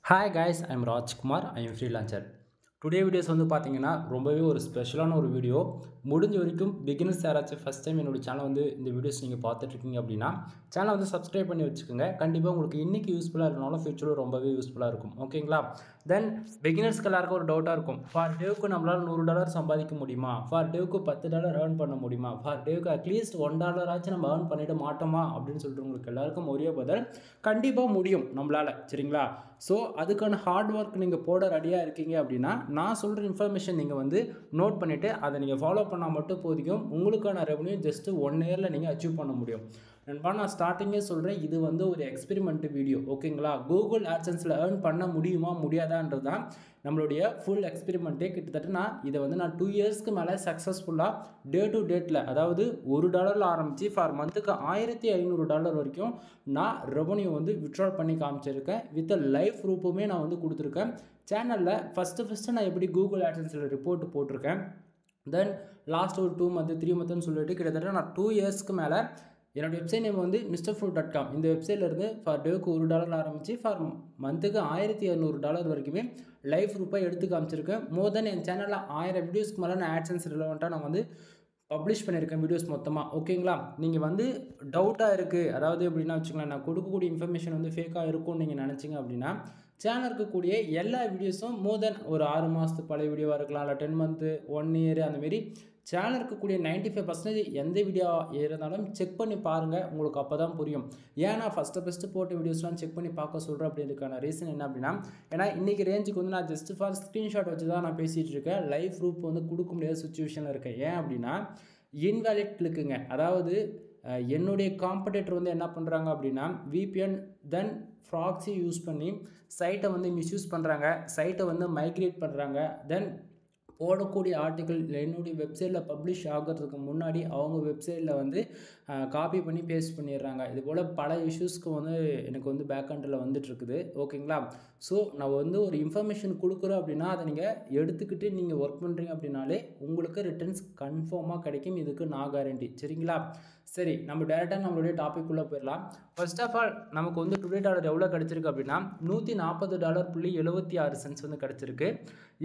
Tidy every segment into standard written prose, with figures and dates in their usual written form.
Hi guys, I'm Rajkumar. I am freelancer. Today videos வந்து பார்த்தீங்கன்னா ரொம்பவே ஒரு ஸ்பெஷலான ஒரு வீடியோ. முடிஞ்ச வரைக்கும் பிகினர்ஸ் யாராச்சும் ஃபஸ்ட் டைம் என்னோட சேனல் வந்து இந்த வீடியோஸ் நீங்கள் பார்த்துட்ருக்கீங்க அப்படின்னா சேனல் வந்து சப்ஸ்கிரைப் பண்ணி வச்சுக்கோங்க. கண்டிப்பாக உங்களுக்கு இன்றைக்கி யூஸ்ஃபுல்லாக இருக்கனாலும் ஃபியூச்சரில் ரொம்பவே யூஸ்ஃபுல்லாக இருக்கும். ஓகேங்களா? தென் பிகினர்ஸ்க்கு எல்லாருக்கும் ஒரு டவுட்டாக இருக்கும். ஃபார் டேவுக்கு நம்மளால் $100 சம்பாதிக்க முடியுமா? ஃபார் டேவுக்கு $10 ஏர்ன் பண்ண முடியுமா? ஃபார் டேவுக்கு அட்லீஸ்ட் $1 ஆச்சும் நம்ம ஏர்ன் பண்ணிட மாட்டோமா அப்படின்னு சொல்லிட்டு உங்களுக்கு எல்லாருக்கும் ஒரே பதில் கண்டிப்பாக முடியும் நம்மளால். சரிங்களா? ஸோ அதுக்கான ஹார்ட் ஒர்க் நீங்கள் போட ரெடியாக இருக்கீங்க அப்படின்னா நான் சொல்கிற இன்ஃபர்மேஷன் நீங்கள் வந்து நோட் பண்ணிவிட்டு அதை நீங்கள் ஃபாலோ பண்ணால் மட்டும் போதிக்கும். உங்களுக்கான ரெவன்யூ ஜஸ்ட்டு 1 இயரில் நீங்கள் அச்சீவ் பண்ண முடியும். நண்பா, நான் ஸ்டார்டிங்கே சொல்கிறேன், இது வந்து ஒரு எக்ஸ்பெரிமெண்ட் வீடியோ. ஓகேங்களா? கூகுள் ஆட்சன்ஸில் ஏர்ன் பண்ண முடியுமா முடியாதான்றது தான் நம்மளுடைய ஃபுல் எக்ஸ்பெரிமெண்ட்டே. கிட்டத்தட்ட நான் 2 இயர்ஸ்க்கு மேலே சக்ஸஸ்ஃபுல்லாக டே டு டேட்டில், அதாவது $1 ஆரம்பித்து ஃபார் மந்த்துக்கு $1500 வரைக்கும் நான் ரெவன்யூ வந்து வித்ட்ரால் பண்ணி காமிச்சிருக்கேன். வித் லைவ் ப்ரூஃபுமே நான் வந்து கொடுத்துருக்கேன். சேனலில் ஃபஸ்ட்டு நான் எப்படி கூகுள் ஆட்சன்ஸில் ரிப்போர்ட் போட்டிருக்கேன். தென் லாஸ்ட் ஒரு 2 மந்த் 3 மந்த்னு சொல்லிட்டு கிட்டத்தட்ட நான் 2 இயர்ஸ்க்கு மேலே என்னோடய வெப்சைட் நேம் வந்து MrFruit.com. இந்த வெப்சைட்லேருந்து ஃபார் டேவுக்கு $1 ஆரம்பித்து ஃபார் மந்த்துக்கு $1200 வரைக்குமே லைவ் ப்ரூஃபாக எடுத்து காமிச்சிருக்கேன். மோர் தென் என் சேனலில் 1000 வீடியோஸ்க்கு மேலே நான் ஆட்சன்ஸ் ரிலவெண்ட்டாக நான் வந்து பப்ளிஷ் பண்ணியிருக்கேன் வீடியோஸ் மொத்தமாக. ஓகேங்களா? நீங்கள் வந்து டவுட்டாக இருக்குது, அதாவது எப்படின்னா வச்சுக்கலாம், நான் கொடுக்கக்கூடிய இன்ஃபர்மேஷன் வந்து ஃபேக்காக இருக்கும்னு நீங்கள் நினச்சிங்க அப்படின்னா சேனல் இருக்கக்கூடிய எல்லா வீடியோஸும் மோர் தென் ஒரு 6 மாதத்துக்கு பழைய வீடியோவாக இருக்கலாம், இல்லை 10 மந்த்து 1 இயர் அந்தமாரி சேனல் இருக்கக்கூடிய 95% எந்த வீடியோ இருந்தாலும் செக் பண்ணி பாருங்கள். உங்களுக்கு அப்போ தான் புரியும். ஏன்னா ஃபஸ்ட்டு போட்ட வீடியோஸ்லாம் செக் பண்ணி பார்க்க சொல்கிறேன். அப்படின்றதுக்கான ரீசன் என்ன அப்படின்னா, ஏன்னா இன்றைக்கி ரேஞ்சுக்கு வந்து நான் ஜஸ்ட் ஃபார் ஸ்க்ரீன்ஷாட் வச்சு தான் நான் பேசிகிட்டு இருக்கேன். லைவ் ப்ரூஃப் வந்து கொடுக்க முடியாத சுச்சுவேஷனில் இருக்கேன். ஏன் அப்படின்னா இன்வேலிட் கிளிக்குங்க. அதாவது என்னுடைய காம்படேட்டர் வந்து என்ன பண்ணுறாங்க அப்படின்னா விபிஎன் தென் ப்ராக்ஸி யூஸ் பண்ணி சைட்டை வந்து மிஸ்யூஸ் பண்ணுறாங்க, சைட்டை வந்து மைக்ரேட் பண்ணுறாங்க. தென் போடக்கூடிய ஆர்டிக்கிள் என்னுடைய வெப்சைட்டில் பப்ளிஷ் ஆகிறதுக்கு முன்னாடி அவங்க வெப்சைட்டில் வந்து காப்பி பண்ணி பேஸ்ட் பண்ணிடுறாங்க. இது போல் பல இஷ்யூஸ்க்கு வந்து எனக்கு வந்து பேக்ஹண்டில் வந்துட்டுருக்குது. ஓகேங்களா? ஸோ நான் வந்து ஒரு இன்ஃபர்மேஷன் கொடுக்குறோம் அப்படின்னா அதை நீங்கள் எடுத்துக்கிட்டு நீங்கள் ஒர்க் பண்ணுறீங்க அப்படின்னாலே உங்களுக்கு ரிட்டர்ன்ஸ் கன்ஃபார்மாக கிடைக்கும். இதுக்கு நான் கேரண்டி. சரிங்களா? சரி, நம்ம டேரெக்டாக நம்மளுடைய டாபிக் உள்ளே போயிடலாம். ஃபர்ஸ்ட் ஆஃப் ஆல் நமக்கு வந்து டுடே டாலர் எவ்வளோ கிடச்சிருக்கு அப்படின்னா $140.76 வந்து கிடச்சிருக்கு.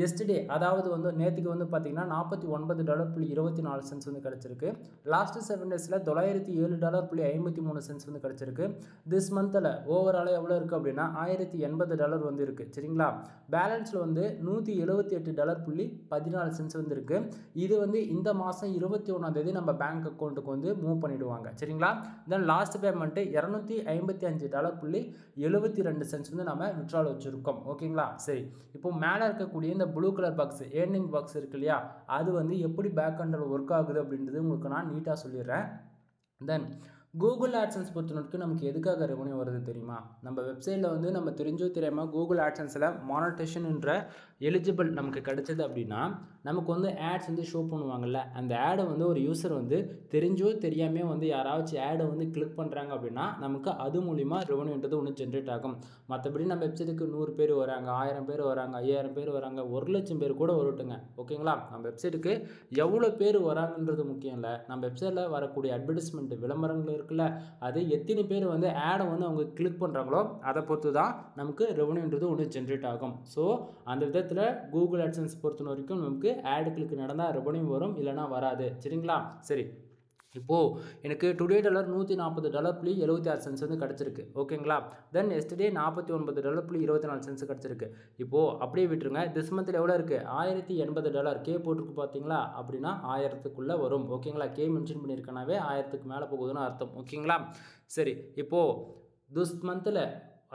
எஸ்டர்டே, அதாவது வந்து நேற்றுக்கு வந்து பார்த்திங்கன்னா $49.24 வந்து கிடச்சிருக்கு. லாஸ்ட்டு 7 டேஸில் $907.53 வந்து கிடச்சிருக்கு. திஸ் மந்தில் ஓவராலாக எவ்வளோ இருக்குது அப்படின்னா $1080 வந்து இருக்குது. சரிங்களா? பேலன்ஸில் வந்து $178.14 வந்து இருக்குது. இது வந்து இந்த மாதம் 21ஆம் தேதி நம்ம பேங்க் அக்கௌண்ட்டுக்கு வந்து மூவ் பண்ணிவிடுவாங்க. சரிங்களா? தென் லாஸ்ட் பேமெண்ட்டு $255.72 வந்து நம்ம வித்ட்ரால் வச்சுருக்கோம். ஓகேங்களா? சரி, இப்போ மேலே இருக்கக்கூடிய இந்த blue colour box earning box இருக்கு இல்லையா, அது வந்து எப்படி பேக் ஹண்டில் ஒர்க் ஆகுது அப்படின்றது உங்களுக்கு நான் நீட்டாக சொல்லிடுறேன். தென் கூகுள் ஆட்சன்ஸ் பொறுத்த வரைக்கும் நமக்கு எதுக்காக ரெவன்யூ வருது தெரியுமா? நம்ம வெப்சைட்டில் வந்து நம்ம தெரிஞ்சோ தெரியாமல் கூகுள் ஆட்சன்ஸில் மானிட்டேஷன்ன்ற எலிஜிபிள் நமக்கு கிடைச்சது அப்படின்னா நமக்கு வந்து ஆட்ஸ் வந்து ஷோ பண்ணுவாங்கள்ல, அந்த ஆடை வந்து ஒரு யூசர் வந்து தெரிஞ்சோ தெரியாமல் வந்து யாராச்சும் ஆடை வந்து கிளிக் பண்ணுறாங்க அப்படின்னா நமக்கு அது மூலிமா ரெவன்யூன்றது ஒன்று ஜென்ரேட் ஆகும். மற்றபடி நம்ம வெப்சைட்டுக்கு 100 பேர் வராங்க, 1000 பேர் வராங்க, 5000 பேர் வராங்க, 1,00,000 பேர் கூட வரட்டுங்க. ஓகேங்களா? நம்ம வெப்சைட்டுக்கு எவ்வளோ பேர் வராங்கன்றது முக்கியம் இல்லை. நம்ம வெப்சைட்டில் வரக்கூடிய அட்வர்டைஸ்மெண்ட் விளம்பரங்கள் இருக்குல்ல, அது எத்தனை பேர் வந்து ஆடை வந்து அவங்க கிளிக் பண்ணுறாங்களோ அதை பொறுத்து தான் நமக்கு ரெவன்யூன்றது ஒன்று ஜென்ரேட் ஆகும். ஸோ அந்த விதத்தில் கூகுள் ஆட்சன்ஸ் பொறுத்த வரைக்கும் நமக்கு ஆடு கிளிக் நடந்தால் ரெவன்யூ வரும், இல்லைனா வராது. சரிங்களா? சரி, இப்போது எனக்கு டுடே டாலர் $140.76 வந்து கிடச்சிருக்கு. ஓகேங்களா? தென் எஸ்டர்டே $49.24 கிடச்சிருக்கு. இப்போது அப்படியே விட்டுருங்க. திஸ் மந்தில் எவ்வளோ இருக்குது? $1080 கே போட்டிருக்கு பார்த்தீங்களா? அப்படின்னா 1000க்குள்ளே வரும். ஓகேங்களா? கே மென்ஷன் பண்ணியிருக்கனாவே 1000க்கு மேலே போகுதுன்னு அர்த்தம். ஓகேங்களா? சரி, இப்போது திஸ் மந்தில்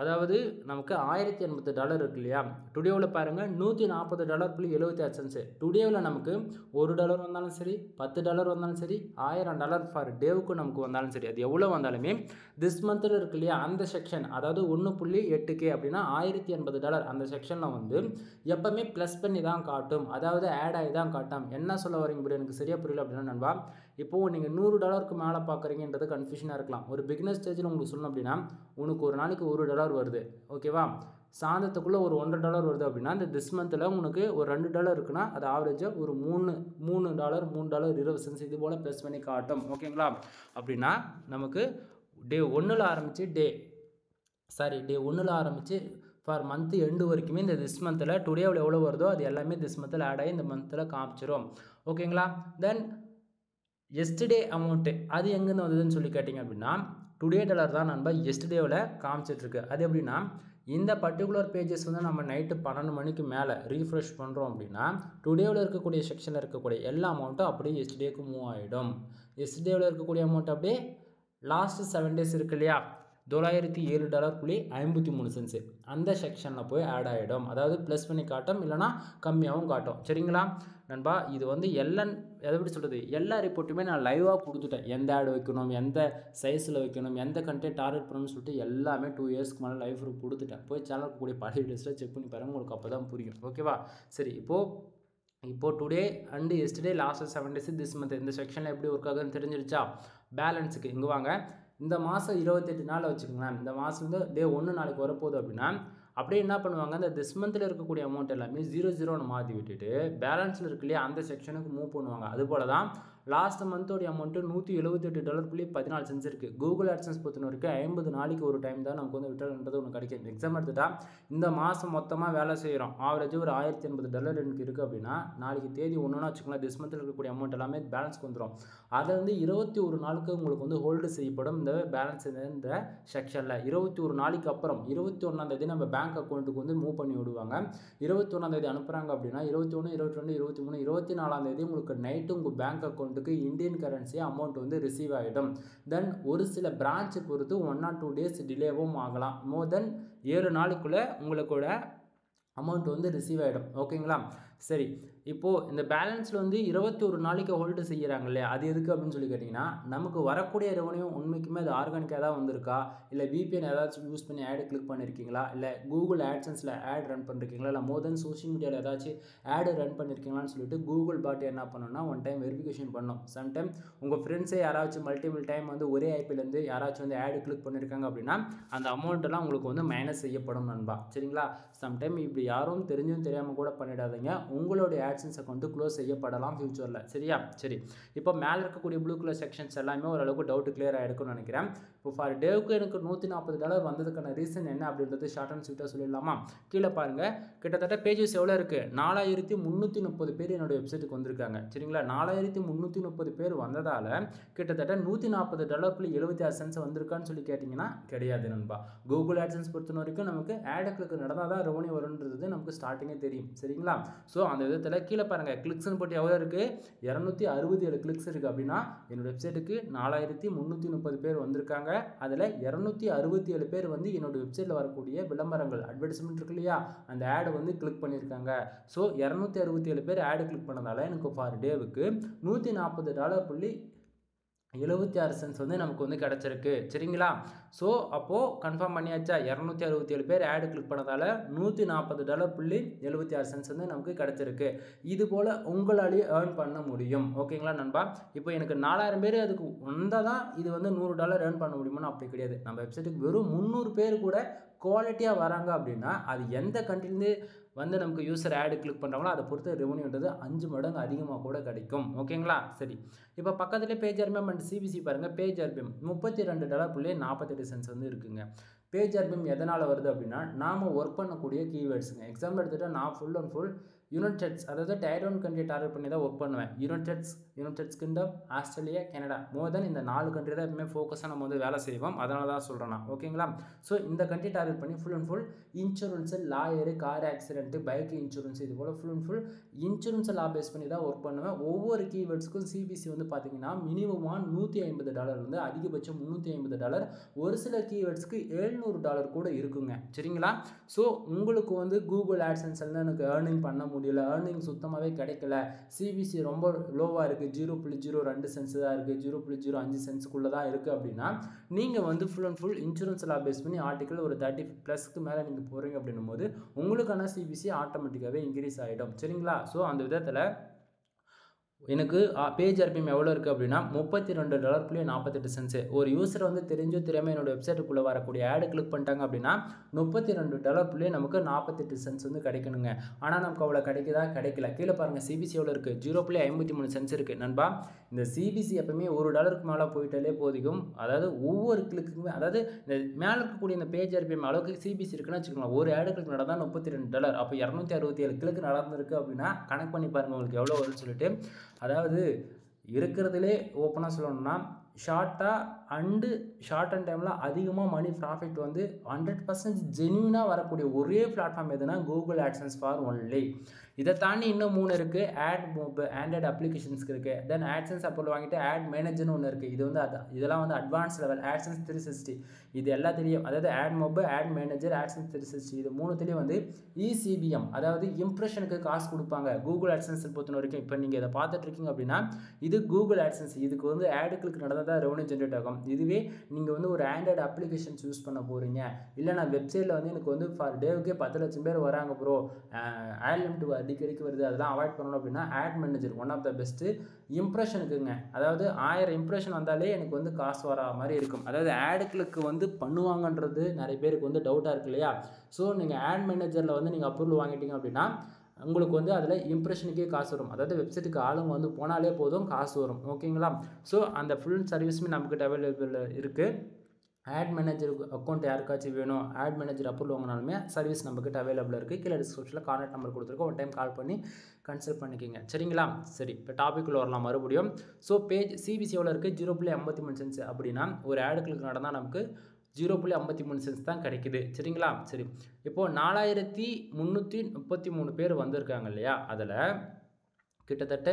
அதாவது நமக்கு $1080 இருக்கு இல்லையா, டுடேவில் பாருங்கள் $140.76. டுடேவில் நமக்கு $1 வந்தாலும் சரி, $10 வந்தாலும் சரி, $1000 ஃபார் டேவுக்கு நமக்கு வந்தாலும் சரி, அது எவ்வளோ வந்தாலுமே திஸ் மந்தில் இருக்கு இல்லையா அந்த செக்ஷன், அதாவது 1.8K அப்படின்னா $1080 அந்த செக்ஷனில் வந்து எப்போவுமே ப்ளஸ் பண்ணி தான் காட்டும், அதாவது ஆட் ஆகி தான் காட்டும். என்ன சொல்ல வரீங்க இப்படி எனக்கு சரியாக புரியல அப்படின்னா நண்பா, இப்போது நீங்கள் $100க்கு மேலே பார்க்குறீங்கன்றது கன்ஃபியூஷனாக இருக்கலாம். ஒரு பிகினர் ஸ்டேஜில் உங்களுக்கு சொல்லணும் அப்படின்னா உனக்கு ஒரு நாளைக்கு $1 வருது. ஓகேவா? சாயந்தரத்துக்குள்ளே ஒரு $1.5 வருது அப்படின்னா இந்த திஸ் மந்தில் உனக்கு ஒரு $2 இருக்குன்னா அது ஆவரேஜாக ஒரு $3.20 இது போல் ப்ளஸ் பண்ணி காட்டும். ஓகேங்களா? அப்படின்னா நமக்கு டே 1ல் ஆரம்பித்து டே 1ல் ஆரம்பித்து ஃபார் மந்த் எண்டு வரைக்குமே இந்த திஸ் மந்தில் டுடேவில் எவ்வளோ வருதோ அது எல்லாமே திஸ் மந்தில் ஆட் ஆகி இந்த மந்தில் காமிச்சிரும். ஓகேங்களா? தென் எஸ்டர்டே அமௌண்ட்டு அது எங்கேருந்து வந்ததுன்னு சொல்லி கேட்டிங்க அப்படின்னா டுடே டாலர் தான் நண்பா எஸ்டர்டேவில் காமிச்சிட்ருக்கு. அது எப்படின்னா இந்த பர்டிகுலர் பேஜஸ் வந்து நம்ம நைட்டு 12 மணிக்கு மேலே ரீஃப்ரெஷ் பண்ணுறோம் அப்படின்னா டுடேவில் இருக்கக்கூடிய செக்ஷனில் இருக்கக்கூடிய எல்லா அமௌண்ட்டும் அப்படியே எஸ்டர்டேக்கு மூவ் ஆகிடும். எஸ்டர்டேவில் இருக்கக்கூடிய அமௌண்ட் அப்படியே லாஸ்ட் 7 டேஸ் இருக்கு இல்லையா, $907.53 அந்த செக்ஷனில் போய் ஆட் ஆகிடும். அதாவது ப்ளஸ் பண்ணி காட்டும், இல்லைனா கம்மியாகவும் காட்டும். சரிங்களா நண்பா? இது வந்து எப்படி சொல்கிறது, எல்லா ரிப்போர்ட்டுமே நான் லைவாக கொடுத்துட்டேன். எந்த ஆட் வைக்கணும், எந்த சைஸில் வைக்கணும், எந்த கண்டென்ட் டார்கெட் பண்ணணும்னு சொல்லிட்டு எல்லாமே 2 இயர்ஸ்க்கு மேலே லைவ் கொடுத்துட்டேன். போய் சேனலுக்கு கூடிய பழைய வீடியோஸில் செக் பண்ணி பாருங்கள், உங்களுக்கு அப்போ தான் புரியும். ஓகேவா? சரி, இப்போது today and yesterday last 7 days this month இந்த செக்ஷனில் எப்படி ஒர்க் ஆகுதுன்னு தெரிஞ்சிருச்சா? பேலன்ஸுக்கு இங்கே வாங்க. இந்த மாதம் 28 நாள் வச்சுக்கோங்களேன். இந்த மாதம் வந்து டே 1 நாளைக்கு வரப்போகுது அப்படின்னா அப்படியே என்ன பண்ணுவாங்க, இந்த திஸ் மந்தில் இருக்கக்கூடிய அமௌண்ட் எல்லாமே 00ன்னு மாற்றி விட்டுட்டு பேலன்ஸில் இருக்கு இல்லையா அந்த செக்ஷனுக்கு மூவ் பண்ணுவாங்க. அதுபோல் தான் லாஸ்ட் மந்தோடைய அமௌண்ட்டு $178.14 இருக்குது. கூகுள் ஆட்சன்ஸ் பொறுத்த வரைக்கும் 50 நாளைக்கு ஒரு டைம் தான் நமக்கு வந்து விட்ரால்ன்றது ஒன்று கிடைக்கும். எக்ஸாம் எடுத்துட்டா இந்த மாதம் மொத்தமாக வேலை செய்கிறோம், ஆவரேஜ் ஒரு $1080 எனக்கு இருக்குது அப்படின்னா நாளைக்கு தேதி ஒன்றுனா வச்சுக்கோங்களேன், திஸ் மந்தில் இருக்கக்கூடிய அமௌண்ட் எல்லாமே பேலன்ஸ்க்கு வந்துடும். அதை வந்து 21 நாளுக்கு உங்களுக்கு வந்து ஹோல்டு செய்யப்படும் இந்த பேலன்ஸ் இந்த செக்ஷனில். 21 நாளைக்கு அப்புறம் 21ஆம் தேதி நம்ம பேங்க் அக்கௌண்ட்டுக்கு வந்து மூவ் பண்ணி விடுவாங்க. 21ஆம் தேதி அனுப்புகிறாங்க அப்படின்னா 21, 22, 23, 24ஆம் தேதி உங்களுக்கு நைட்டு உங்கள் பேங்க் அக்கௌண்ட்டுக்கு இந்தியன் கரன்சி அமௌண்ட் வந்து ரிசீவ் ஆகிடும். தென் ஒரு சில பிரான்ச்சை பொறுத்து 1 or 2 டேஸ் டிலேவும் ஆகலாம். மோர் தென் 7 நாளுக்குள்ளே உங்களுக்கூட அமௌண்ட் வந்து ரிசீவ் ஆகிடும். ஓகேங்களா? சரி, இப்போது இந்த பேலன்ஸில் வந்து 21 நாளைக்கு ஹோல்டு செய்கிறாங்க இல்லையா, அது எதுக்கு அப்படின்னு சொல்லி கேட்டிங்கன்னா நமக்கு வரக்கூடிய ரெவன்யூ உண்மைக்குமே அது ஆர்கானிக்காக தான் வந்திருக்கா, இல்லை விபிஎன் ஏதாச்சும் யூஸ் பண்ணி ஆடு கிளிக் பண்ணியிருக்கீங்களா, இல்லை கூகுள் ஆட்சன்ஸில் ஆட் ரன் பண்ணிருக்கீங்களா, இல்லை மோர் தென் சோஷியல் மீடியாவில் ஏதாச்சும் ஆடு ரன் பண்ணியிருக்கீங்களான்னு சொல்லிட்டு கூகுள் பாட் என்ன பண்ணணும்னா ஒன் டைம் வெரிஃபிகேஷன் பண்ணணும். சம்டைம் உங்கள் ஃப்ரெண்ட்ஸே யாராச்சும் மல்டிபிள் டைம் வந்து ஒரே ஐபிலேருந்து யாராச்சும் வந்து ஆடு கிளிக் பண்ணியிருக்காங்க அப்படின்னா அந்த அமௌண்ட்டெல்லாம் உங்களுக்கு வந்து மைனஸ் செய்யப்படும் நண்பா. சரிங்களா? சம்டைம் இப்படி யாரும் தெரிஞ்சும் தெரியாமல் கூட பண்ணிடாதீங்க, உங்களுடைய ஆட்சன்ஸ் அக்கௌண்ட்டு க்ளோஸ் செய்யப்படலாம் ஃபியூச்சரில். சரியா? சரி, இப்போ மேலே இருக்கக்கூடிய ப்ளூ கலர் செக்ஷன்ஸ் எல்லாமே ஓரளவுக்கு டவுட் கிளியர் ஆகிருக்குன்னு நினைக்கிறேன். இப்போ ஃபார் டேவுக்கு எனக்கு $140 வந்ததுக்கான ரீசன் என்ன அப்படின்றது ஷார்ட் அண்ட் ஸ்வீட்டாக சொல்லிடலாமா? கீழே பாருங்கள், கிட்டத்தட்ட பேஜஸ் எவ்வளோ இருக்குது, 4330 பேர் என்னோடய வெப்சைட்டுக்கு வந்திருக்காங்க. சரிங்களா? 4330 பேர் வந்ததால் கிட்டத்தட்ட $140.76 வந்திருக்கான்னு சொல்லி கேட்டிங்கன்னா கிடையாது நண்பா. கூகுள் ஆட்சன்ஸ் பொறுத்த வரைக்கும் நமக்கு ஆடுகளுக்கு நடந்தால் தான் ரெவன்யூ வருன்றது நமக்கு ஸ்டார்டிங்கே தெரியும். சரிங்களா? ஸோ அந்த விதத்தில் கீழே பாருங்கள், கிளிக்ஸ்னு போட்டு எவ்வளோ இருக்குது, 267 கிளிக்ஸ் இருக்குது. அப்படின்னா என்னோடய வெப்சைட்டுக்கு 4330 பேர் வந்திருக்காங்க. அதில் 267 பேர் வந்து என்னோடய வெப்சைட்டில் வரக்கூடிய விளம்பரங்கள் அட்வர்டைஸ்மெண்ட் இருக்கு இல்லையா அந்த ஆடை வந்து கிளிக் பண்ணியிருக்காங்க. ஸோ 267 பேர் ஆடு கிளிக் பண்ணதால் எனக்கு ஃபார் டேவுக்கு $140.76 வந்து நமக்கு வந்து கிடச்சிருக்கு. சரிங்களா? ஸோ அப்போது கன்ஃபார்ம் பண்ணியாச்சா, 267 பேர் ஆடு கிளிக் பண்ணதால் $140.76 வந்து நமக்கு கிடச்சிருக்கு. இது போல் உங்களாலேயே ஏர்ன் பண்ண முடியும். ஓகேங்களா நண்பா? இப்போ எனக்கு 4000 பேர் அதுக்கு வந்தால் தான் இது வந்து $100 ஏர்ன் பண்ண முடியுமான்னு அப்படி கிடையாது. நம்ம வெப்சைட்டுக்கு வெறும் 300 பேர் கூட குவாலிட்டியாக வராங்க அப்படின்னா அது எந்த கண்ட்ரிலேருந்து வந்து நமக்கு யூசர் ஆடு கிளிக் பண்ணுறாங்களோ அதை பொறுத்து ரெவன்யூன்றது 5 மடங்கு அதிகமாக கூட கிடைக்கும். ஓகேங்களா? சரி, இப்போ பக்கத்துலேயே பேஜ் ஆர்பிஎம் அண்ட் சிபிசி பாருங்கள். பேஜ் ஆர்பிஎம் $32.48 வந்து இருக்குங்க. பேஜ் ஆர்பிஎம் எதனால் வருது அப்படின்னா நாம் ஒர்க் பண்ணக்கூடிய கீவேர்ட்ஸுங்க. எக்ஸாம்பிள் எடுத்துகிட்டால் நான் full and full United States, அதாவது டைர் 1 கண்ட்ரி டார்கெட் பண்ணி தான் ஒர்க் பண்ணுவேன். United States Kingdom, Australia, Canada, more then இந்த 4 கண்ட்ரி தான் எப்பவுமே ஃபோக்கஸாக நம்ம வந்து வேலை செய்வோம். அதனால தான் சொல்கிறேன் நான். ஓகேங்களா? ஸோ இந்த கண்ட்ரி டார்கெட் பண்ணி full and full insurance, lawyer, car accident, bike insurance, இது போல் ஃபுல் அண்ட் ஃபுல் இன்சூரன்ஸை லா பேஸ் பண்ணி தான் ஒர்க் பண்ணுவேன். ஒவ்வொரு கீவேர்ட்ஸுக்கும் சிபிசி வந்து பார்த்தீங்கன்னா மினிமமாக $150 வந்து அதிகபட்சம் $350. ஒரு சில கீவேர்ட்ஸ்க்கு $700 கூட இருக்குங்க. சரிங்களா? ஸோ உங்களுக்கு வந்து கூகுள் ஆட்சன்ஸ் எல்லாம் எனக்கு ஏர்னிங் பண்ண முடியல, ஏர்னிங் சுத்தமாகவே கிடைக்கல, சிபிசி ரொம்ப லோவாக இருக்குது, 0.02 சென்ஸ் தான் இருக்குது, 0.05 சென்ஸுக்குள்ளே தான் இருக்குது அப்படின்னா நீங்கள் வந்து ஃபுல் அண்ட் ஃபுல் இன்சூரன்ஸ் லா பேஸ் பண்ணி ஆர்டிக்கல் ஒரு 30+ மேலே நீங்கள் போகிறீங்க அப்படின்னும் போது உங்களுக்கான சிபிசி ஆட்டோமேட்டிக்காகவே இன்க்ரீஸ் ஆகிடும். சரிங்களா? ஸோ அந்த விதத்தில் எனக்கு பேஜ் ஆர்பிஎம் எவ்வளோ இருக்குது அப்படின்னா $32.48. ஒரு யூசர் வந்து தெரிஞ்சோ தெரியாமல் என்னோட வெப்சைட்டுக்குள்ளே வரக்கூடிய ஆடு கிளிக் பண்ணிட்டாங்க அப்படின்னா $32 நமக்கு 48 சென்ட்ஸ் வந்து கிடைக்கணுங்க. ஆனால் நமக்கு அவ்வளோ கிடைக்குதா? கிடைக்கல. கீழே பாருங்கள் சிபிசி எவ்வளோ இருக்குது, 0.53 சென்ட்ஸ் இருக்குது நண்பா. இந்த சிபிசி எப்பவுமே $1 மேலே போயிட்டாலே போதிக்கும். அதாவது ஒவ்வொரு கிளிக்குமே, அதாவது இந்த மேலே இருக்கக்கூடிய இந்த பேஜ் ஆர்பிஎம் அளவுக்கு சிபிசி இருக்குன்னு வச்சுக்கோங்களேன். ஒரு ஆடு கிளிக் நடந்தால் $32. அப்போ 267 கிளிக் நடந்திருக்கு அப்படின்னா கணக்கு பண்ணி பாருங்கள் உங்களுக்கு எவ்வளோ வரும்னு சொல்லிட்டு. அதாவது இருக்கிறதுலே ஓப்பனாக சொல்லணும்னா ஷார்ட் அண்ட் டைமில் அதிகமாக மணி ப்ராஃபிட் வந்து 100% ஜென்யூனாக வரக்கூடிய ஒரே பிளாட்ஃபார்ம் எதுனா கூகுள் ஆட்சன்ஸ் ஃபார் ஒன்லி. இதை தாண்டி இன்னும் 3 இருக்குது. ஆண்ட்ராய்டு அப்ளிகேஷன்ஸ்க்கு இருக்குது. தென் ஆட்சன்ஸ் அப்போ வாங்கிட்டு ஆட் மேனேஜர்னு ஒன்று இருக்குது. இது வந்து இதெல்லாம் வந்து அட்வான்ஸ் லெவல். ஆட்சன்ஸ் 360 இது எல்லாத்துலேயும், அதாவது ஆட் மொபைல், ஆட் மேனேஜர், ஆட்சன்ஸ் 360 இது 3த்துலேயும் வந்து இசிபிஎம், அதாவது இம்ப்ரெஷனுக்கு காசு கொடுப்பாங்க. கூகுள் ஆட்சன்ஸ் பொறுத்த வரைக்கும் இப்போ நீங்கள் இதை பார்த்துட்டு இருக்கீங்க அப்படின்னா இது கூகுள் ஆட்சன்ஸ். இதுக்கு வந்து ஆடு கிளிக் நடந்தால் தான் ரெவன்யூ ஜென்ரேட் ஆகும். இதுவே நீங்கள் வந்து ஒரு ஆண்ட்ராய்டு அப்ளிகேஷன்ஸ் யூஸ் பண்ண போகிறீங்க, இல்லை நான் வெப்சைட்டில் வந்து எனக்கு வந்து ஃபார் டேவுக்கே 10 லட்சம் பேர் வராங்க ப்ரோ, ஆட் லிமிட் அடிக்கடிக்கு வருது, அதெல்லாம் அவாய்ட் பண்ணணும் அப்படின்னா ad manager one of the best. இம்ப்ரெஷனுக்குங்க, அதாவது 1000 இம்ப்ரெஷன் வந்தாலே எனக்கு வந்து காசு வரா மாதிரி இருக்கும். அதாவது ஆடு கிளிக் வந்து பண்ணுவாங்கன்றது நிறைய பேருக்கு வந்து டவுட்டாக இருக்கு இல்லையா? ஸோ நீங்கள் ஆட் மேனேஜரில் வந்து நீங்கள் அப்ரூவல் வாங்கிட்டீங்க அப்படின்னா உங்களுக்கு வந்து அதில் இம்ப்ரெஷனுக்கே காசு வரும். அதாவது வெப்சைட்டுக்கு ஆளுங்க வந்து போனாலே போதும் காசு வரும். ஓகேங்களா? ஸோ அந்த ஃபுல் சர்வீஸுமே நம்மக்கிட்ட அவைலபிள் இருக்குது. ஆட் மேனேஜர் அக்கௌண்ட் யாருக்காச்சும் வேணும், ஆட் மேனேஜர் அப்ரூவல் வாங்கினாலுமே சர்வீஸ் நம்மக்கிட்ட அவைலபிள் இருக்குது. கீழே டிஸ்கிரிப்ஷனில் கான்டாக்ட் நம்பர் கொடுத்துருக்கோம். ஒரு டைம் கால் பண்ணி கன்சல்ட் பண்ணிக்கிங்க. சரிங்களா? சரி, இப்போ டாபிக்குள்ளே வரலாம் மறுபடியும். ஸோ பேஜ் சிபிசி எவ்வளோ இருக்குது? 0.53 சென்ட்ஸ் அப்படின்னா ஒரு ஆடு கிளிக் நடந்தால் நமக்கு 0.53 சென்ட்ஸ் தான் கிடைக்குது. சரிங்களா? சரி, இப்போது 4333 பேர் வந்திருக்காங்க இல்லையா? அதில் கிட்டத்தட்ட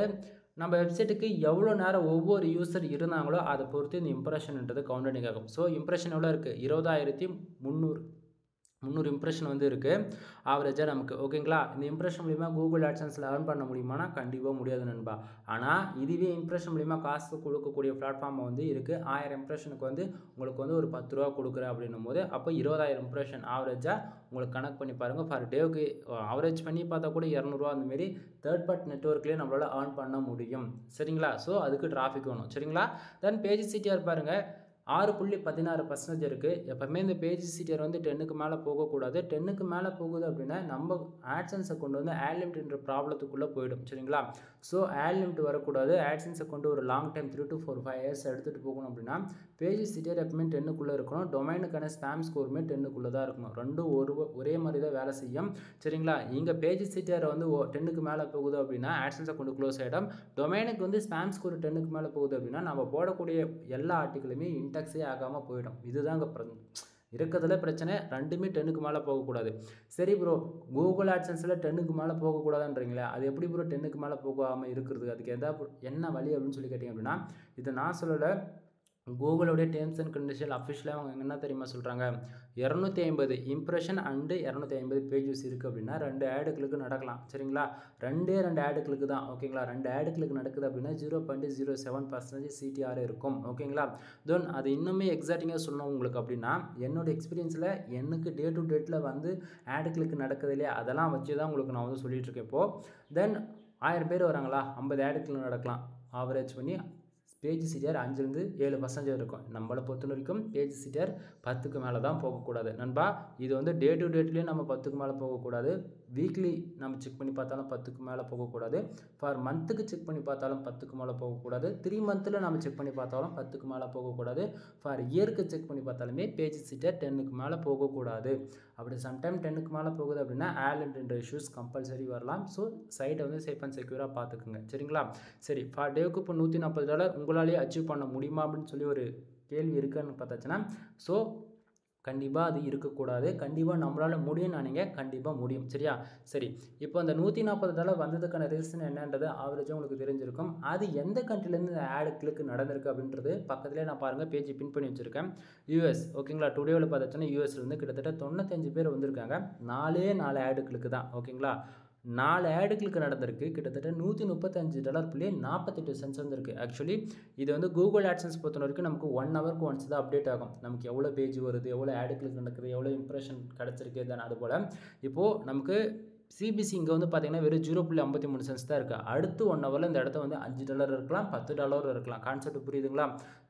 நம்ம வெப்சைட்டுக்கு எவ்வளோ நேரம் ஒவ்வொரு யூசர் இருந்தாங்களோ அதை பொறுத்து இந்த இம்ப்ரெஷன்ன்றது கவுண்டனிங் ஆகும். ஸோ இம்ப்ரெஷன் எவ்வளோ இருக்குது? 20,300 இம்ப்ரெஷன் வந்து இருக்குது ஆவரேஜாக நமக்கு. ஓகேங்களா? இந்த இம்ப்ரெஷன் மூலிமா கூகுள் ஆட்சன்ஸில் ஏர்ன் பண்ண முடியுமானா கண்டிப்பாக முடியாது நண்பா. ஆனால் இதுவே இம்ப்ரெஷன் மூலிமா காசு கொடுக்கக்கூடிய பிளாட்ஃபார்ம் வந்து இருக்குது. 1000 இம்ப்ரெஷனுக்கு வந்து உங்களுக்கு வந்து ஒரு 10 ரூபா கொடுக்குறேன் அப்படின்னும் போது அப்போ 20,000 இம்ப்ரெஷன் ஆவரேஜாக உங்களுக்கு கனெக்ட் பண்ணி பாருங்கள். ஃபார் டேவுக்கு ஆவரேஜ் பண்ணி பார்த்தா கூட 200 அந்தமாரி தேர்ட் பார்ட்டி நெட்வொர்க்லேயே நம்மளால் ஏர்ன் பண்ண முடியும். சரிங்களா? ஸோ அதுக்கு டிராஃபிக் வேணும். சரிங்களா? தென் பேஜ் சிடிஆர் பாருங்கள் 6.16% இருக்குது. எப்போவுமே இந்த பேஜ் சிடிஆர் வந்து 10க்கு மேலே போகக்கூடாது. 10க்கு மேலே போகுது அப்படின்னா நம்ம ஆட்சன்ஸை கொண்டு வந்து ஆட் லிமிட்ன்ற ப்ராப்ளத்துக்குள்ளே போயிடும். சரிங்களா? ஸோ ஆட் லிமிட் வரக்கூடாது. ஆட்சன்ஸை கொண்டு ஒரு லாங் டைம் 3 to 4 5 இயர்ஸ் எடுத்துகிட்டு போகணும் அப்படின்னா பேஜ் சிடிஆர் எப்பவுமே 10க்குள்ளே இருக்கணும். டொமைனுக்கான ஸ்பேம் ஸ்கோருமே 10க்குள்ளே தான் இருக்கணும். ரெண்டும் ஒரே மாதிரி தான் வேலை செய்யும். சரிங்களா? இங்கே பேஜ் சிடிஆர் வந்து 10க்கு மேலே போகுது அப்படின்னா ஆட்சன்ஸை கொண்டு க்ளோஸ் ஆகிடும். டொமைனுக்கு வந்து ஸ்பேம் ஸ்கோர் 10க்கு மேலே போகுது அப்படின்னா நம்ம போடக்கூடிய எல்லா ஆர்டிக்கிளுமே இன்டெக்ஸே ஆகாமல் போயிடும். இதுதாங்க இருக்கிறதுல பிரச்சனை. ரெண்டுமே 10க்கு மேலே போகக்கூடாது. சரி ப்ரோ, கூகுள் ஆட்சன்ஸில் 10க்கு மேலே போகக்கூடாதுன்றீங்களே, அது எப்படி ப்ரோ 10க்கு மேலே போகாமல் இருக்கிறது? அதுக்கு என்ன வழி அப்படின்னு சொல்லி கேட்டிங்க அப்படின்னா இதை நான் சொல்லலை, கூகுளோடைய டேர்ம்ஸ் அண்ட் கண்டிஷன் அஃபிஷியலாக அவங்க என்ன தெரியுமா சொல்கிறாங்க? 250 இம்ப்ரெஷன் அண்டு 250 பேஜஸ் இருக்குது அப்படின்னா 2 ஆடு கிளிக்கு நடக்கலாம். சரிங்களா? 2 ஆடு கிளிக்கு தான். ஓகேங்களா? 2 ஆடு கிளிக் நடக்குது அப்படின்னா 0.07% சிடிஆர் இருக்கும். ஓகேங்களா? தென் அது இன்னுமே எக்ஸாக்டிங்காக சொல்லணும் உங்களுக்கு அப்படின்னா என்னோடய எக்ஸ்பீரியன்ஸில் எனக்கு டே டு டேட்டில் வந்து ஆடு கிளிக் நடக்குது இல்லையா, அதெல்லாம் வச்சு தான் உங்களுக்கு நான் வந்து சொல்லிகிட்ருக்கேன். இப்போது தென் 1000 பேர் வராங்களா, 50 ஆடு கிளிக் நடக்கலாம். ஆவரேஜ் பண்ணி பேஜ் சிடிஆர் 5-7% இருக்கும். நம்மளை பொறுத்த வரைக்கும் பேஜ் சிடிஆர் 10க்கு மேலே தான் போகக்கூடாது நண்பா. இது வந்து டே டு டேட்லேயும் நம்ம 10க்கு மேலே போகக்கூடாது. வீக்லி நம்ம செக் பண்ணி பார்த்தாலும் 10க்கு மேலே போகக்கூடாது. ஃபார் மந்த்துக்கு செக் பண்ணி பார்த்தாலும் 10க்கு மேலே போகக்கூடாது. 3 மந்த்தில் நம்ம செக் பண்ணி பார்த்தாலும் 10க்கு மேலே போகக்கூடாது. ஃபார் இயருக்கு செக் பண்ணி பார்த்தாலுமே பேஜ் சிடிஆர் 10க்கு மேலே போகக்கூடாது. அப்படி சம்டைம் 10க்கு மேலே போகுது அப்படின்னா ஆல்ன்ற இஷ்யூஸ் கம்பல்சரி வரலாம். ஸோ சைட்டை வந்து சேஃப் அண்ட் செக்யூராக பார்த்துக்குங்க. சரிங்களா? சரி, ஃபார் டேவுக்கு இப்போ $140 உங்களாலேயே அச்சீவ் பண்ண முடியுமா அப்படின்னு சொல்லி ஒரு கேள்வி இருக்குன்னு பார்த்தாச்சுன்னா, ஸோ கண்டிப்பாக அது இருக்கக்கூடாது. கண்டிப்பாக நம்மளால் முடியும்னு நினைங்க, கண்டிப்பாக முடியும். சரியா? சரி, இப்போ அந்த $140 வந்ததுக்கான ரீசன் என்னன்றது ஆவரேஜாக உங்களுக்கு தெரிஞ்சிருக்கும். அது எந்த கண்ட்ரிலேருந்து இந்த ஆடு கிளிக் நடந்திருக்கு அப்படின்றது பக்கத்துலேயே நான் பாருங்கள் பேஜ் பின் பண்ணி வச்சுருக்கேன். யூஎஸ். ஓகேங்களா? டுடேவில் பார்த்தாச்சுன்னா யூஎஸ்லேருந்து கிட்டத்தட்ட 95 பேர் வந்திருக்காங்க. 4 ஆடு கிளிக்கு தான். ஓகேங்களா? 4 ஆடு கிளிக் நடந்திருக்கு. கிட்டத்தட்ட $135.48 வந்திருக்கு. ஆக்சுவலி இது வந்து கூகுள் ஆட்சன்ஸ் பொறுத்த வரைக்கும் நமக்கு 1 ஹவருக்கு ஒன்ஸ் தான் அப்டேட் ஆகும். நமக்கு எவ்வளோ பேஜ் வருது, எவ்வளோ ஆடு கிளிக் நடக்குது, எவ்வளோ இம்ப்ரெஷன் கிடச்சிருக்கு, தென் அது போல் இப்போது நமக்கு சிபிசி இங்கே வந்து பார்த்தீங்கன்னா வெறும் 0.53 சென்ட்ஸ் தான் இருக்குது. அடுத்து 1 ஹவரில் இந்த இடத்த வந்து $5 இருக்கலாம், $10 இருக்கலாம். கான்செப்ட் புரியுதுங்களா?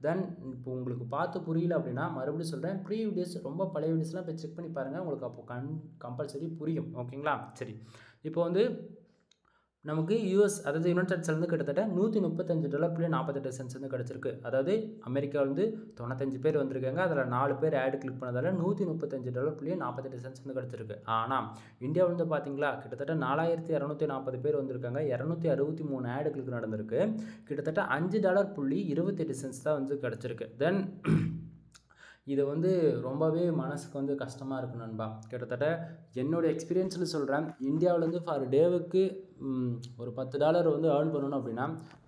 தென் இப்போ உங்களுக்கு பார்த்து புரியல அப்படின்னா மறுபடியும் சொல்கிறேன், ப்ரீ வீடியோஸ் ரொம்ப பழைய வீடியோஸ்லாம் போய் செக் பண்ணி பாருங்கள், உங்களுக்கு அப்போ கம்பல்சரி புரியும். ஓகேங்களா? சரி, இப்போ வந்து நமக்கு யூஎஸ் அதாவது யுனைடெட் ஸ்டேட்ஸ்லேருந்து கிட்டத்தட்ட $135.48 வந்து கிடச்சிருக்கு. அதாவது அமெரிக்கா வந்து 95 பேர் வந்திருக்காங்க, அதில் 4 பேர் ஆடு கிளிக் பண்ணதால் $135.48 வந்து கிடச்சிருக்கு. ஆனால் இந்தியா வந்து பார்த்தீங்களா கிட்டத்தட்ட 4240 பேர் வந்திருக்காங்க, 263 ஆடு கிளிக் நடந்திருக்கு, கிட்டத்தட்ட $5.28 தான் வந்து கிடச்சிருக்கு. தென் இது வந்து ரொம்பவே மனசுக்கு வந்து கஷ்டமாக இருக்கு நண்பா. கிட்டத்தட்ட என்னோடய எக்ஸ்பீரியன்ஸில் சொல்கிறேன், இந்தியாவிலேருந்து ஃபார் டேவுக்கு ஒரு $10 வந்து ஏர்ன் பண்ணணும் அப்படின்னா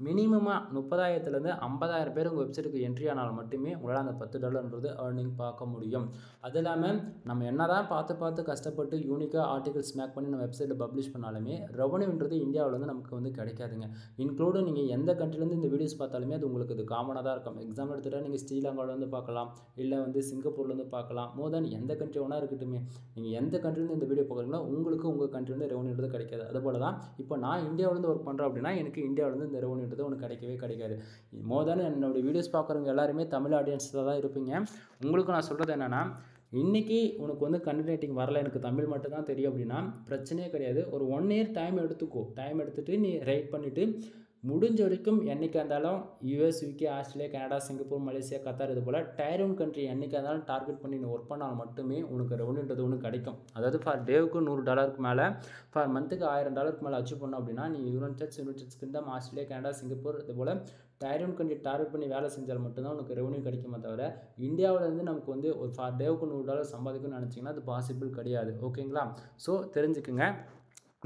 மினிமமாக 30,000 50,000 பேர் உங்கள் வெப்சைட்டுக்கு என்ட்ரி ஆனால் மட்டுமே உங்களால் அந்த $10 ஏர்னிங் பார்க்க முடியும். அது இல்லாமல் நம்ம என்ன தான் பார்த்து கஷ்டப்பட்டு யூனிக்காக ஆர்டிகல்ஸ் மேக் பண்ணி நம்ம வெப்சைட்டில் பப்ளிஷ் பண்ணாலுமே ரெவன்யூன்றது இந்தியாவில் வந்து நமக்கு வந்து கிடைக்காதுங்க. இன்க்ளூடு நீங்கள் எந்த கண்ட்ரிலேருந்து இந்த வீடியோஸ் பார்த்தாலுமே அது உங்களுக்கு இது காமனாக தான் இருக்கும். எக்ஸாம்பிள் எடுத்துகிட்டா நீங்கள் ஸ்ரீலங்காவிலேருந்து பார்க்கலாம், இல்லை வந்து சிங்கப்பூர்லேருந்து பார்க்கலாம், மோர் தென் எந்த கண்ட்ரி ஒன்றா இருக்கட்டுமே, நீங்கள் எந்த கண்ட்ரிலேருந்து இந்த வீடியோ பார்க்குறீங்களோ உங்களுக்கு உங்கள் கண்ட்ரிலேருந்து ரெவன்யூன்றது கிடைக்காது. அதுபோல் தான் இப்போ நான் இந்தியாவிலேருந்து ஒர்க் பண்ணுறேன் அப்படின்னா எனக்கு இந்தியாவிலேருந்து இந்த ரெவன்யூன்றது ஒன்று கிடைக்கவே கிடைக்காது. மோர் தென் என்னோடய வீடியோஸ் பார்க்குறவங்க எல்லாருமே தமிழ் ஆடியன்ஸில் தான் இருப்பீங்க. உங்களுக்கு நான் சொல்கிறது என்னென்னா, இன்றைக்கி உனக்கு வந்து கண்டென்ட் ரைட்டிங் வரல, எனக்கு தமிழ் மட்டும் தான் தெரியும் அப்படின்னா பிரச்சனையே கிடையாது. ஒரு 1 இயர் டைம் எடுத்துக்கோ. டைம் எடுத்துகிட்டு நீ ரைட் பண்ணிவிட்டு முடிஞ்ச வரைக்கும் என்றைக்கு இருந்தாலும் US, UK, Australia, Canada, Singapore, Malaysia, Qatar இது போல் டயர் 1 கண்ட்ரி என்றைக்கு இருந்தாலும் டார்கெட் பண்ணி நீ ஒர்க் பண்ணால் மட்டுமே உனக்கு ரெவன்யூன்றது ஒன்று கிடைக்கும். அதாவது ஃபார் டேவுக்கு $100 மேலே, ஃபார் மந்த்துக்கு $1000 மேலே அச்சீவ் பண்ணோம் அப்படின்னா நீ United States Kingdom, Australia, Canada, Singapore இது போல் டயர் 1 கண்ட்ரி டார்கெட் பண்ணி வேலை செஞ்சால் மட்டும்தான் உனக்கு ரெவன்யூ கிடைக்குமே தவிர இந்தியாவிலேருந்து நமக்கு வந்து ஒரு ஃபார் டேவுக்கு $100 சம்பாதிக்கணும்னு நினச்சிங்கன்னா அது பாசிபிள் கிடையாது. ஓகேங்களா? ஸோ தெரிஞ்சுக்குங்க.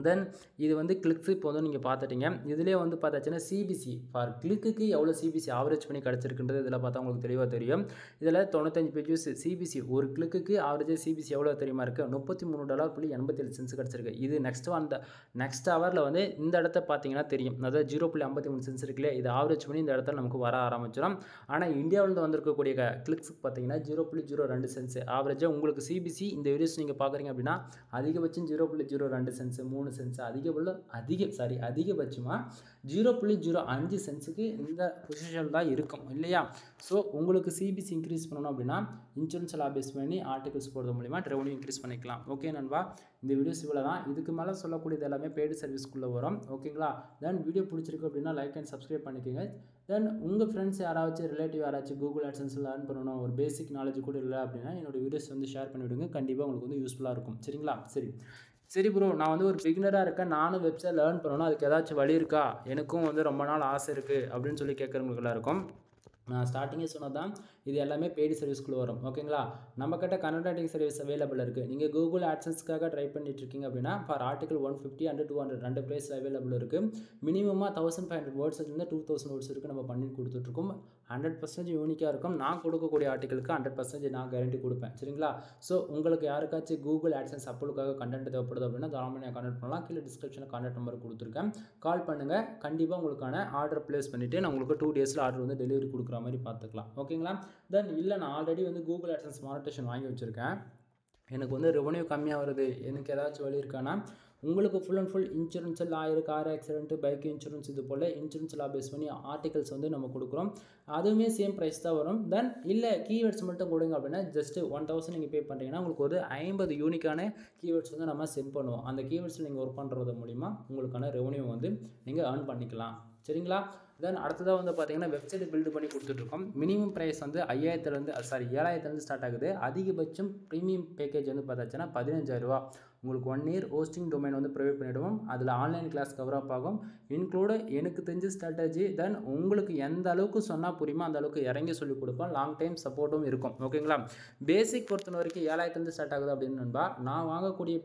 தென் இது வந்து கிளிக்ஸ் இப்போ வந்து நீங்கள் பார்த்துட்டீங்க. இதிலே வந்து பார்த்தாச்சுன்னா சிபிசி ஃபார் கிளிக்கு எவ்வளோ சிபிசி ஆவரேஜ் பண்ணி கிடச்சிருக்குன்றது இதில் பார்த்தா உங்களுக்கு தெளிவாக தெரியும். இதில் 95 பேஜஸ் சிபிசி ஒரு கிளிக்கு ஆவரேஜ் சிபிசி எவ்வளோ தெரியுமா இருக்குது? $33.87 கிடச்சிருக்கு. இது நெக்ஸ்ட் ஹவரில் வந்து இந்த இடத்த பார்த்தீங்கன்னா தெரியும், அதாவது 0.53 இருக்கு இல்லையா, இது ஆவரேஜ் பண்ணி இந்த இடத்துல நமக்கு வர ஆரம்பிச்சிடும். ஆனால் இந்தியாவிலேருந்து வந்திருக்கக்கூடிய கிளிக்ஸுக்கு பார்த்தீங்கன்னா 0.02 ஆவரேஜாக உங்களுக்கு சிபிசி இந்த வீடியோஸ் நீங்கள் பார்க்குறீங்க அப்படின்னா அதிகபட்சம் 0.02 3 சென்ட்ஸ் அதிகபட்சமாக 0.05 சென்ட்ஸுக்கு இந்த பொசிஷன் தான் இருக்கும் இல்லையா? ஸோ உங்களுக்கு சிபிசி இன்க்ரீஸ் பண்ணணும் அப்படின்னா இன்சூரன்ஸ் எல்லாம் பேஸ் பண்ணி ஆர்டிகல்ஸ் போடுறது மூலிமா ரெவன்யூ இன்க்ரீஸ் பண்ணிக்கலாம். ஓகே நண்பா, இந்த வீடியோஸ் இவ்வளோ தான். இதுக்கு மேலே சொல்லக்கூடியது எல்லாமே பெய்டு சர்வீஸ்க்குள்ளே வரும். ஓகேங்களா? தென் வீடியோ பிடிச்சிருக்கு அப்படின்னா லைக் அண்ட் சப்ஸ்கிரைப் பண்ணிக்கோங்க. தென் உங்கள் ஃப்ரெண்ட்ஸ் யாராச்சும் ரிலேட்டிவ் யாராச்சும் கூகுள் ஆட்சன்ஸில் லேர்ன் பண்ணணும், ஒரு பேசிக் நாலேஜ் கூட இல்லை அப்படின்னா என்னோடய வீடியோஸ் வந்து ஷேர் பண்ணிவிடுங்க. கண்டிப்பாக உங்களுக்கு வந்து யூஸ்ஃபுல்லாக இருக்கும். சரிங்களா? சரி ப்ரோ, நான் வந்து ஒரு பிகினராக இருக்கேன், நானும் வெப்சைட் லேர்ன் பண்ணணும், அதுக்கு ஏதாச்சும் வழி இருக்கா? எனக்கும் வந்து ரொம்ப நாள் ஆசை இருக்குது அப்படின்னு சொல்லி கேட்குறவங்களுக்குலாம் இருக்கும். நான் ஸ்டார்டிங்கே சொன்னது தான், இது எல்லாமே பெய்டு சர்வீஸ்க்குள்ளே வரும். ஓகேங்களா? நம்மக்கிட்ட கண்டென்ட் ரைட்டிங் சர்வீஸ் அவைலபிள் இருக்குது. நீங்கள் கூகுள் ஆட்சன்ஸ்க்காக ட்ரை பண்ணிட்டு இருக்கீங்க அப்படின்னா ஃபார் ஆர்டிகல் 150 and 200 2 ப்ரைஸில் அவைலபிள் இருக்குது. மினிமமாக 1500 வேர்ட்ஸ்லேருந்து 2000 வேர்ட்ஸ் இருக்குது நம்ம பண்ணி கொடுத்துட்ருக்கோம். 100% யூனிக்காக இருக்கும். நான் கொடுக்கக்கூடிய ஆர்டிகளுக்கு 100% நான் கேரண்டி கொடுப்பேன். சரிங்களா? ஸோ உங்களுக்கு யாருக்காச்சும் கூகுள் ஆட்சன்ஸ் அப்லோடுக்காக கண்டென்ட் தேவைப்படுது அப்படின்னா தாராளமாக கான்டாக்ட் பண்ணலாம். கீழே டிஸ்கிரிப்ஷனில் கான்டாக்ட் நம்பர் கொடுத்துருக்கேன், கால் பண்ணுங்கள். கண்டிப்பாக உங்களுக்கான ஆர்டர் ப்ளேஸ் பண்ணிவிட்டு நான் உங்களுக்கு 2 டேஸில் ஆர்டர் வந்து டெலிவரி கொடுக்குற மாதிரி பார்த்துக்கலாம். ஓகேங்களா? தென் இல்லை, நான் ஆல்ரெடி வந்து கூகுள் ஆட்சன்ஸ் மானிட்டேஷன் வாங்கி வச்சுருக்கேன், எனக்கு வந்து ரெவன்யூ கம்மியாக வருது, எனக்கு ஏதாச்சும் வழி இருக்கானா? உங்களுக்கு full and full insurance, lawyer, car accident, bike insurance இது போல் இன்சூரன்ஸ் லா பேஸ் பண்ணி ஆர்டிகல்ஸ் வந்து நம்ம கொடுக்குறோம். அதுவுமே சேம் ப்ரைஸ் தான் வரும். தென் இல்லை கீவேர்ட்ஸ் மட்டும் கொடுங்க அப்படின்னா ஜஸ்ட்டு 1000 நீங்கள் பே பண்ணுறீங்கன்னா உங்களுக்கு ஒரு 50 யூனிக்கான கீவேர்ட்ஸ் வந்து நம்ம சென்ட் பண்ணுவோம். அந்த கீவேர்ட்ஸில் நீங்கள் ஒர்க் பண்ணுறது மூலிமா உங்களுக்கான ரெவன்யூ வந்து நீங்கள் ஏர்ன் பண்ணிக்கலாம். சரிங்களா? தென் அடுத்ததாக வந்து பார்த்தீங்கன்னா வெப்சைட் பில்டு பண்ணி கொடுத்துட்ருக்கோம். மினிமம் ப்ரைஸ் வந்து 7,000 ஸ்டார்ட் ஆகுது. அதிகபட்சம் ப்ரீமியம் பேக்கேஜ் வந்து பார்த்தாச்சுன்னா 15,000 உங்களுக்கு 1 இயர் ஹோஸ்டிங் டொமைன் வந்து ப்ரொவைட் பண்ணிவிடுவோம். அதில் ஆன்லைன் கிளாஸ் கவர் அப் ஆகும், இன்க்ளூடு எனக்கு தெரிஞ்ச ஸ்ட்ராட்டஜி. தென் உங்களுக்கு எந்த அளவுக்கு சொன்னால் புரியுமோ அந்த அளவுக்கு இறங்கி சொல்லிக் கொடுப்போம். லாங் டைம் சப்போர்ட்டும் இருக்கும். ஓகேங்களா? பேசிக் பொறுத்த வரைக்கும் 7,000 ஸ்டார்ட் ஆகுது அப்படின்னு நண்பா. நான் வாங்கக்கூடிய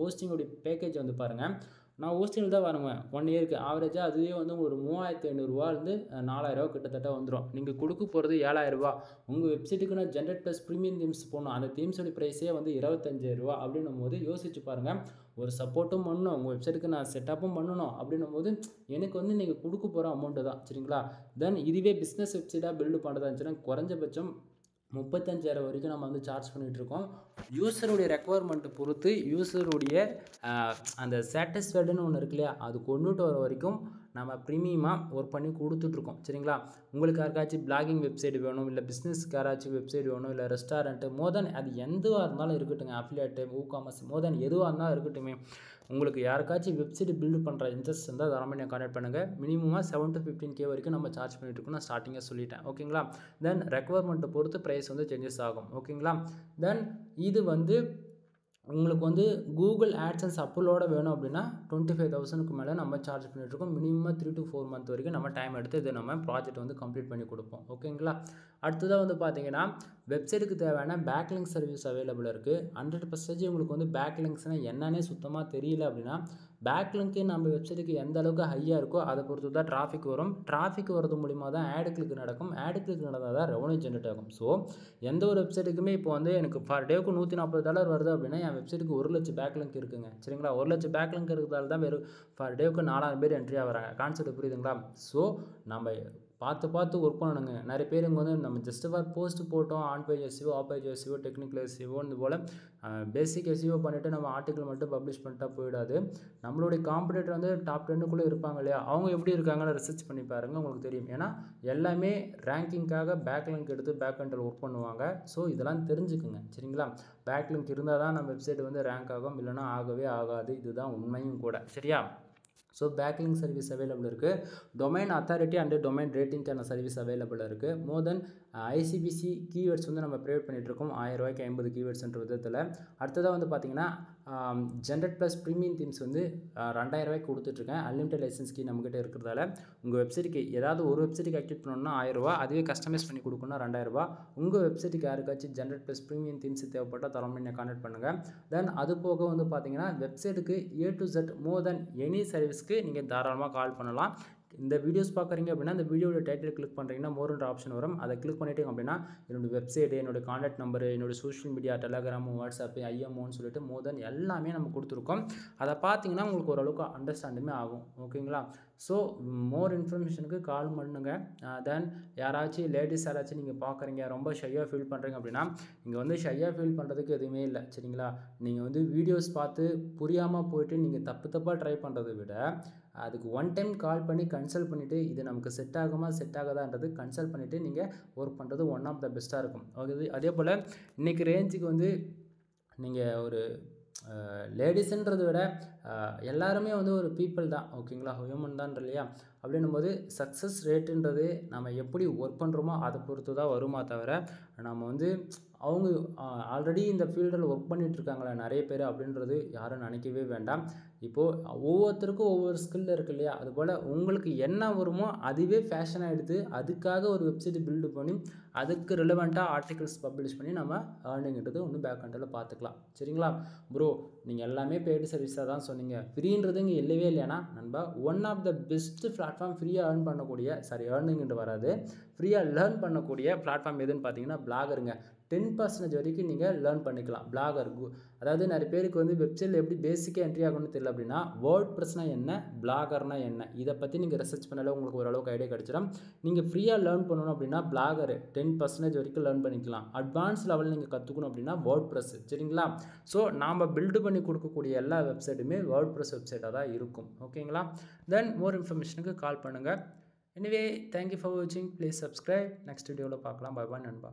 ஹோஸ்டிங்கோடைய பேக்கேஜ் வந்து பாருங்கள், நான் ஹோஸ்டிங்கில் தான் வாங்குவேன். 1 இயருக்கு ஆவரேஜாக அதுவே வந்து ஒரு 3,500 4,000 கிட்டத்தட்ட வந்துடும். நீங்கள் கொடுக்க போகிறது 7,000. உங்கள் வெப்சைட்டுக்கு நான் ஜென்ரேட் ப்ளஸ் ப்ரீமியம் தீம்ஸ் போடணும், அந்த தீம்ஸோட ப்ரைஸே வந்து 25,000 அப்படின்னும் போது யோசிச்சு பாருங்கள். ஒரு சப்போர்ட்டும் பண்ணணும், உங்கள் வெப்சைட்டுக்கு நான் செட்டப்பும் பண்ணணும் அப்படின்னும் போது எனக்கு வந்து நீங்கள் கொடுக்க போகிற அமௌண்ட்டு தான். சரிங்களா? தென் இதுவே பிஸ்னஸ் வெப்சைட்டாக பில்டு பண்ணுறதா இருந்துச்சுன்னா குறைஞ்சபட்சம் 35,000 வரைக்கும் நம்ம வந்து சார்ஜ் பண்ணிகிட்ருக்கோம். யூசருடைய ரெக்குவயர்மெண்ட்டை பொறுத்து யூசருடைய அந்த சாட்டிஸ்ஃபைடுன்னு ஒன்று இருக்கு இல்லையா, அது கொண்டுட்டு வர வரைக்கும் நம்ம ப்ரீமியமாக ஒர்க் பண்ணி கொடுத்துட்ருக்கோம். சரிங்களா? உங்களுக்கு யாருக்காச்சும் பிளாகிங் வெப்சைட் வேணும், இல்லை பிஸ்னஸ்க்கு யாராச்சும் வெப்சைட் வேணும், இல்லை ரெஸ்டாரண்ட்டு மோர் அது எதுவாக இருந்தாலும் இருக்கட்டுங்க. அஃபிலியேட்டு, காமர்ஸ் மோர் எதுவாக இருந்தாலும் இருக்கட்டுமே. உங்களுக்கு யாருக்காச்சும் வெப்சைட் பில்டு பண்ணுற இன்ட்ரெஸ்ட் இருந்தால் தாராளமாக என்னை கான்டாக்ட் பண்ணுங்கள். மினிமமாக 7 to 15K வரைக்கும் நம்ம சார்ஜ் பண்ணிகிட்ருக்கோம். நான் ஸ்டார்டிங்காக சொல்லிட்டேன். ஓகேங்களா? தென் ரெக்குவயர்மெண்ட்டை பொறுத்து ப்ரைஸ் சேஞ்சஸ் ஆகும். ஓகேங்களா? தென் இது உங்களுக்கு கூகுள் ஆட்சன்ஸ் அப்லோட வேணும் அப்படின்னா 25,000க்கு மேலே நம்ம சார்ஜ் பண்ணிகிட்ருக்கோம். மினிமம் 3 to 4 month வரைக்கும் நம்ம டைம் எடுத்து இதை நம்ம ப்ராஜெக்ட் கம்ப்ளீட் பண்ணி கொடுப்போம். ஓகேங்களா? அடுத்ததாக பார்த்தீங்கன்னா வெப்சைட்டுக்கு தேவையான பேக்லிங்க் சர்வீஸ் அவைலபிள் இருக்குது. 100% உங்களுக்கு பேக்லிங்க்ஸ்னால் என்னன்னே சுத்தமாக தெரியல அப்படின்னா, பேக்லிங்க்கு நம்ம வெப்சைட்டுக்கு எந்த அளவுக்கு ஹையாக இருக்கோ அதை பொறுத்து தான் டிராஃபிக் வரும். டிராஃபிக் வரது மூலிமா தான் ஆட் கிளிக் நடக்கும். ஆட் கிளிக் நடந்தால் தான் ரெவன்யூ ஜென்ரேட் ஆகும். ஸோ எந்த ஒரு வெப்சைட்டுக்குமே இப்போ எனக்கு பர் டேவுக்கு $140 வருது அப்படின்னா என் வெப்சைட்டுக்கு 1 லட்சம் பேக்லிங்க் இருக்குங்க. சரிங்களா? 1 லட்சம் பேக்லிங்க் இருக்கிறதால தான் வெறும் பர் டேவுக்கு 4000 பேர் என்ட்ரி ஆகிறாங்க. கான்செப்ட் புரியுதுங்களா? ஸோ நம்ம பார்த்து ஒர்க் பண்ணணுங்க. நிறைய பேர் நம்ம ஜஸ்ட் ஃபார் போஸ்ட் போட்டோம், on page SEO, off page SEO, technical SEO இது போல் பேசிக் எஸ்இஓ பண்ணிவிட்டு நம்ம ஆர்டிக்கல் மட்டும் பப்ளிஷ் பண்ணிட்டா போயிடாது. நம்மளுடைய காம்படிட்டர் டாப் 10க்குள்ளே இருப்பாங்க இல்லையா, அவங்க எப்படி இருக்காங்கன்னு ரிசர்ச் பண்ணி பாருங்கள், உங்களுக்கு தெரியும். ஏன்னா எல்லாமே ரேங்கிங்காக பேக்லிங்க் எடுத்து பேக் எண்டில் ஒர்க் பண்ணுவாங்க. ஸோ இதெல்லாம் தெரிஞ்சுக்குங்க. சரிங்களா? பேக்லிங்க் இருந்தால் தான் நம்ம வெப்சைட் ரேங்க் ஆகும், இல்லைனா ஆகவே ஆகாது. இதுதான் உண்மையும் கூட. சரியா? ஸோ பேக்லிங்க் சர்வீஸ் அவைலபிள் இருக்குது. டொமைன் அத்தாரிட்டி அண்ட் டொமைன் ரேட்டிங்கான சர்வீஸ் அவைலபிள் இருக்குது. மோர் தென் ஐசிபிசி கீவேர்ட்ஸ் நம்ம ப்ரொவைட் பண்ணிகிட்ருக்கோம். ₹1000க்கு 50 கீவேர்ட்ஸ்ன்ற விதத்தில். அடுத்ததாக பார்த்தீங்கன்னா ஜென்ரேட் ப்ளஸ் ப்ரீமியம் தீம்ஸ் ₹2000 கொடுத்துட்ருக்கேன். அன்லிமிட்டட் லைசன்ஸ் கீ நம்மகிட்ட இருக்கிறதால உங்கள் வெப்சைட்டுக்கு ஏதாவது ஒரு வெப்சைட்டுக்கு ஆக்டிவேட் பண்ணணும்னா ₹1000, அதுவே கஸ்டமைஸ் பண்ணி கொடுக்கணும்னா ₹2000. உங்கள் வெப்சைட்டுக்கு யாருக்காச்சும் ஜென்ரேட் ப்ளஸ் ப்ரீமியம் தீம்ஸ் தேவைப்பட்டால் தரமாக என்னை கான்டாக்ட் பண்ணுங்கள். தென் அது போக பார்த்தீங்கன்னா வெப்சைட்டுக்கு A to Z more then any சர்வீஸ்க்கு நீங்கள் தாராளமாக கால் பண்ணலாம். இந்த வீடியோஸ் பார்க்குறீங்க அப்படின்னா இந்த வீடியோட டைட்டில் கிளிக் பண்ணுறீங்கன்னா மோர்ன்ற ஆப்ஷன் வரும். அதை கிளிக் பண்ணிட்டீங்க அப்படின்னா என்னோடய வெப்சைட்டு, என்னோடய கான்டாக்ட் நம்பரு, என்னோடய சோஷியல் மீடியா, டெலகிராமு, வாட்ஸ்அப்பு, ஐஎம்ஓன்னு சொல்லிட்டு மோர் தென் எல்லாமே நம்ம கொடுத்துருக்கோம். அதை பார்த்தீங்கன்னா உங்களுக்கு ஓரளவுக்கு அண்டர்ஸ்டாண்டுமே ஆகும். ஓகேங்களா? ஸோ மோர் இன்ஃபர்மேஷனுக்கு கால் பண்ணுங்கள். தென் யாராச்சும் லேடிஸ் யாராச்சும் நீங்கள் பார்க்குறீங்க, ரொம்ப ஷையாக ஃபீல் பண்ணுறீங்க அப்படின்னா, இங்கே ஷையாக ஃபீல் பண்ணுறதுக்கு எதுவுமே இல்லை. சரிங்களா? நீங்கள் வீடியோஸ் பார்த்து புரியாமல் போயிட்டு நீங்கள் தப்பாக ட்ரை பண்ணுறதை விட அதுக்கு ஒன் டைம் கால் பண்ணி கன்சல்ட் பண்ணிவிட்டு இது நமக்கு செட் ஆகுமா செட் ஆகாதான்றது கன்சல்ட் பண்ணிவிட்டு நீங்கள் ஒர்க் பண்ணுறது ஒன் ஆஃப் த பெஸ்ட்டாக இருக்கும். ஓகே, அதே போல் இன்றைக்கி ரேஞ்சுக்கு நீங்கள் ஒரு லேடிஸுன்றதை விட எல்லாருமே ஒரு பீப்புள் தான். ஓகேங்களா? ஹியூமன் தான் இல்லையா? அப்படின்னும்போது சக்ஸஸ் ரேட்டுன்றது நம்ம எப்படி ஒர்க் பண்ணுறோமோ அதை பொறுத்து தான் வருமா தவிர நம்ம அவங்க ஆல்ரெடி இந்த ஃபீல்டில் ஒர்க் பண்ணிகிட்ருக்காங்களே நிறைய பேர் அப்படின்றது யாரும் நினைக்கவே வேண்டாம். இப்போது ஒவ்வொருத்தருக்கும் ஒவ்வொரு ஸ்கில் இருக்குது இல்லையா? அதுபோல் உங்களுக்கு என்ன வருமோ அதுவே ஃபேஷன் ஆகிடுது. அதுக்காக ஒரு வெப்சைட் பில்டு பண்ணி அதுக்கு ரிலவெண்ட்டாக ஆர்டிகல்ஸ் பப்ளிஷ் பண்ணி நம்ம ஏர்னிங்கிறது பேக் எண்டில் பார்த்துக்கலாம். சரிங்களா? ப்ரோ நீங்கள் எல்லாமே பெய்டு சர்வீஸாக தான் சொன்னீங்க, ஃப்ரீன்றது இங்கே இல்லவே இல்லையானா நண்பா, one of the best platform ஃப்ரீயாக ஏர்ன் பண்ணக்கூடிய ஏர்னிங்கிறது வராது, ஃப்ரீயாக லேர்ன் பண்ணக்கூடிய பிளாட்ஃபார்ம் எதுன்னு பார்த்தீங்கன்னா பிளாகருங்க. 10% வரைக்கும் நீங்கள் லேர்ன் பண்ணிக்கலாம். பிளாகர் அதாவது நிறைய பேருக்கு வெப்சைட்டில் எப்படி பேசிக்காக என்ட்ரி ஆகணும்னு தெரியல அப்படின்னா வேர்ட் ப்ரெஸ்னால் என்ன, பிளாகர்னா என்ன, இதை பற்றி நீங்கள் ரிசர்ச் பண்ணாலே உங்களுக்கு ஓரளவுக்கு ஐடியா கிடச்சிடும். நீங்கள் ஃப்ரீயாக லேர்ன் பண்ணணும் அப்படின்னா பிளாகர் 10% வரைக்கும் லேர்ன் பண்ணிக்கலாம். அட்வான்ஸ் லெவல் நீங்கள் கற்றுக்கணும் அப்படின்னா வேர்ட் ப்ரெஸ். சரிங்களா? ஸோ நாம் பில்டு பண்ணி கொடுக்கக்கூடிய எல்லா வெப்சைட்டுமே வேர்ட் ப்ரெஸ் வெப்சைட்டாக தான் இருக்கும். ஓகேங்களா? தென் மோர் இன்ஃபர்மேஷனுக்கு கால் பண்ணுங்கள். எனிவே தேங்க்யூ ஃபார் வாட்சிங். Please subscribe. நெக்ஸ்ட் வீடியோவில் பார்க்கலாம். பை பாய் நண்பா.